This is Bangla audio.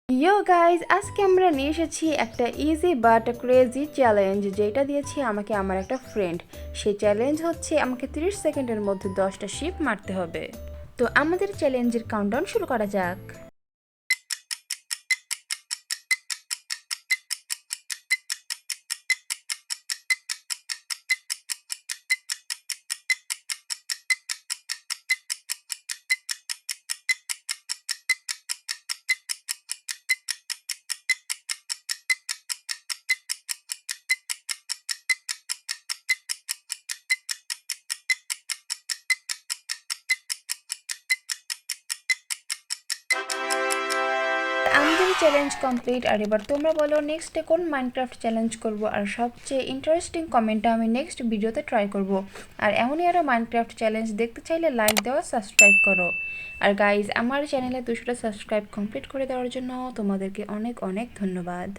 ইয়ো গাইজ, আজকে আমরা নিয়ে এসেছি একটা ইজি বাট ক্রেজি চ্যালেঞ্জ, যেটা দিয়েছি আমাকে আমার একটা ফ্রেন্ড। সেই চ্যালেঞ্জ হচ্ছে আমাকে 30 সেকেন্ডের মধ্যে 10টা শিপ মারতে হবে। তো আমাদের চ্যালেঞ্জের কাউন্টডাউন শুরু করা যাক। আমাদের চ্যালেঞ্জ কমপ্লিট। আর এবার তোমরা বলো নেক্সটে কোন মাইনক্রাফট চ্যালেঞ্জ করব, আর সবচেয়ে ইন্টারেস্টিং কমেন্টটা আমি নেক্সট ভিডিওতে ট্রাই করব। আর এমনই আরও মাইনক্রাফট চ্যালেঞ্জ দেখতে চাইলে লাইক দেওয়া, সাবস্ক্রাইব করো। আর গাইজ, আমার চ্যানেলে 200টা সাবস্ক্রাইব কমপ্লিট করে দেওয়ার জন্য তোমাদেরকে অনেক অনেক ধন্যবাদ।